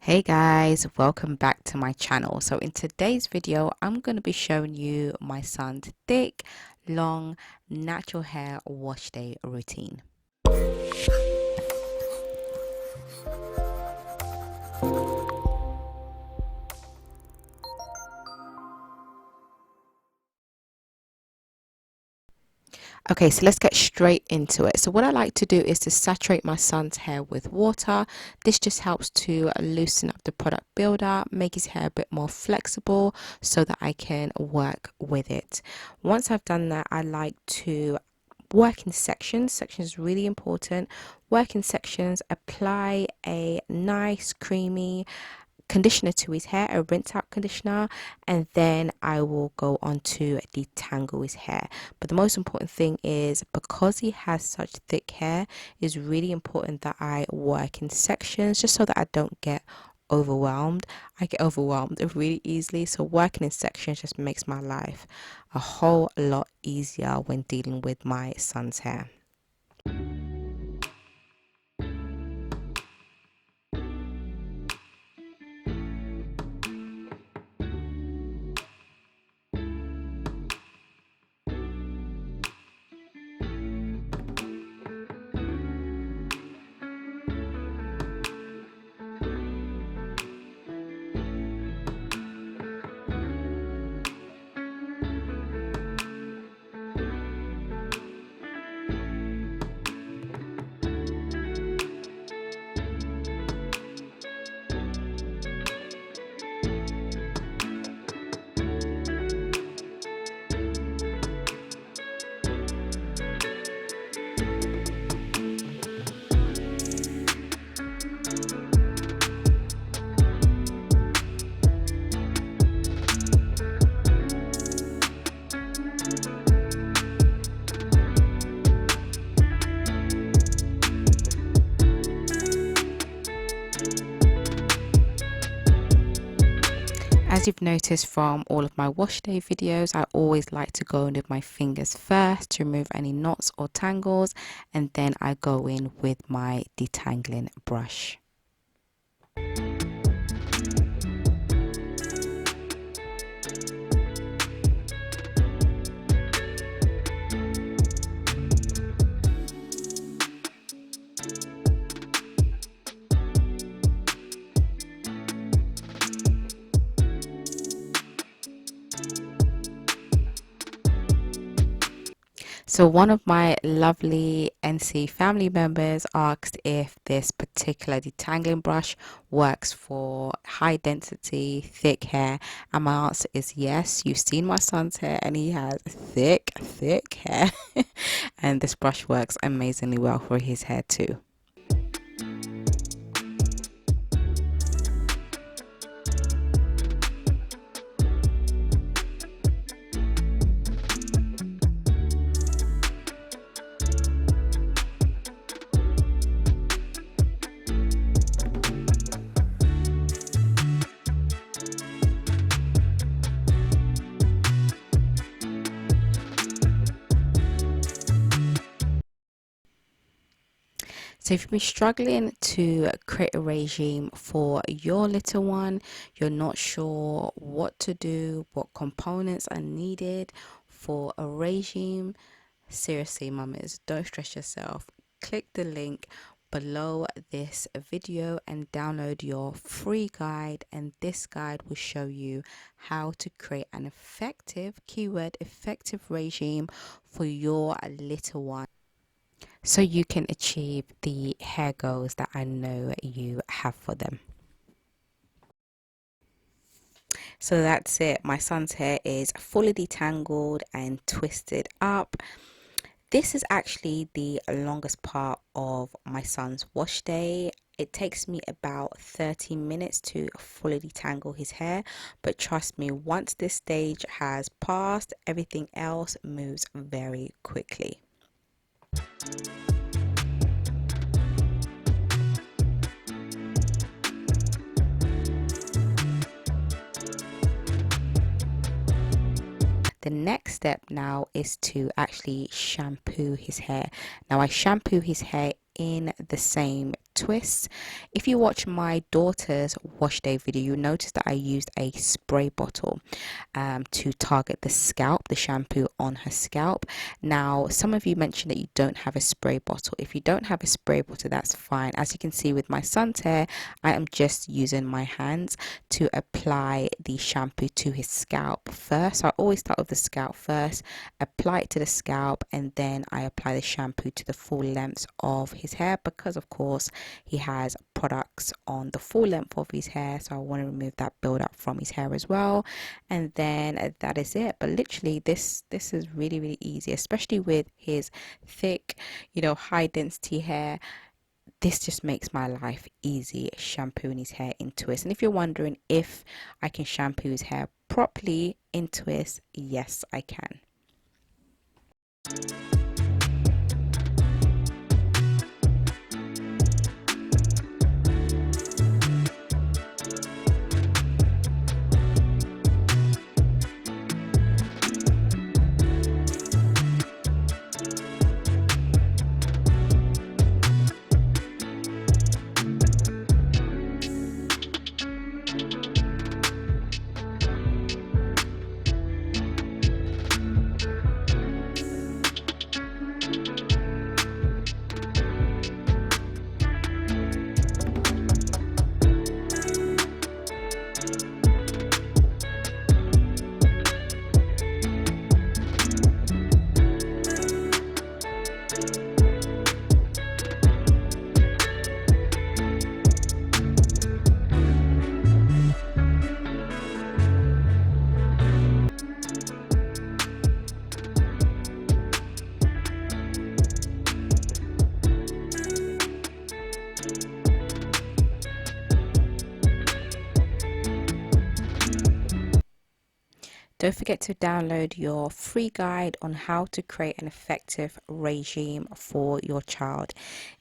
Hey guys, welcome back to my channel. So in today's video, I'm going to be showing you my son's thick, long, natural hair wash day routine. Okay, so let's get straight into it. So what I like to do is to saturate my son's hair with water. This just helps to loosen up the product buildup, make his hair a bit more flexible so that I can work with it. Once I've done that, I like to work in sections. Sections is really important. Work in sections, apply a nice creamy conditioner to his hair, a rinse out conditioner, and then I will go on to detangle his hair. But the most important thing is, because he has such thick hair, it's really important that I work in sections just so that I don't get overwhelmed. I get overwhelmed really easily, so working in sections just makes my life a whole lot easier when dealing with my son's hair. As you've noticed from all of my wash day videos, I always like to go in with my fingers first to remove any knots or tangles, and then I go in with my detangling brush. So one of my lovely NC family members asked if this particular detangling brush works for high density, thick hair, and my answer is yes. You've seen my son's hair and he has thick hair and this brush works amazingly well for his hair too. So if you've been struggling to create a regime for your little one, you're not sure what to do, what components are needed for a regime, seriously, mamas, don't stress yourself. Click the link below this video and download your free guide, and this guide will show you how to create an effective, keyword effective regime for your little one, so you can achieve the hair goals that I know you have for them. So that's it. My son's hair is fully detangled and twisted up. This is actually the longest part of my son's wash day. It takes me about 30 minutes to fully detangle his hair, but trust me, once this stage has passed, everything else moves very quickly. The next step now is to actually shampoo his hair. Now I shampoo his hair in the same twists. If you watch my daughter's wash day video, you'll notice that I used a spray bottle to target the scalp, the shampoo on her scalp. Now, some of you mentioned that you don't have a spray bottle. If you don't have a spray bottle, that's fine. As you can see with my son's hair, I am just using my hands to apply the shampoo to his scalp first. So I always start with the scalp first, apply it to the scalp, and then I apply the shampoo to the full length of his hair, because of course he has products on the full length of his hair, so I want to remove that buildup from his hair as well. And then that is it. But literally this is really easy, especially with his thick, high density hair. This just makes my life easy, shampooing his hair in twists. And if you're wondering if I can shampoo his hair properly in twists, yes I can. Don't forget to download your free guide on how to create an effective regime for your child.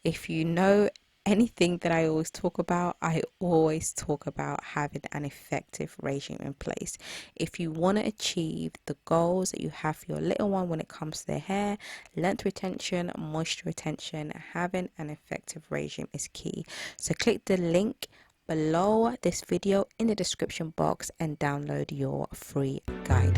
If you know anything that I always talk about, I always talk about having an effective regime in place. If you want to achieve the goals that you have for your little one when it comes to their hair, length retention, moisture retention, having an effective regime is key. So click the link below this video in the description box and download your free guide.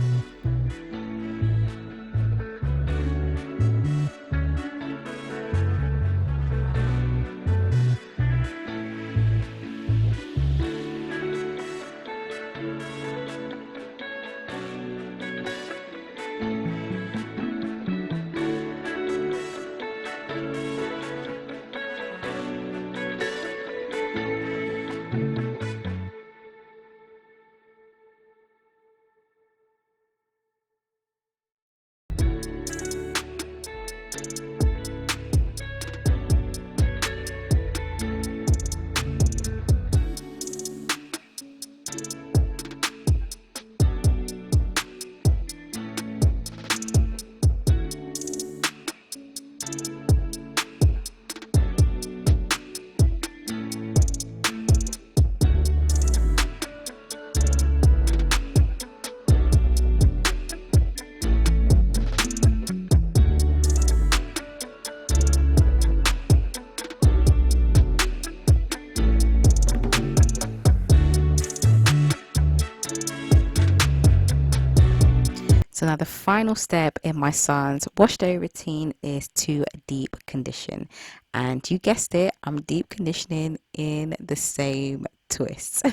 So now the final step in my son's wash day routine is to deep condition. And you guessed it, I'm deep conditioning in the same twist.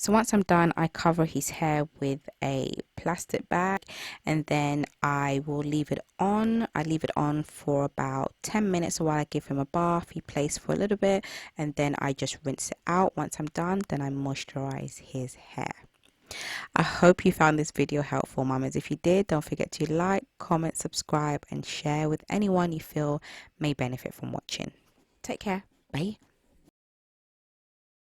So once I'm done, I cover his hair with a plastic bag, and then I will leave it on. I leave it on for about 10 minutes while I give him a bath. He plays for a little bit, and then I just rinse it out. Once I'm done, then I moisturize his hair. I hope you found this video helpful, mamas. If you did, don't forget to like, comment, subscribe, and share with anyone you feel may benefit from watching. Take care. Bye.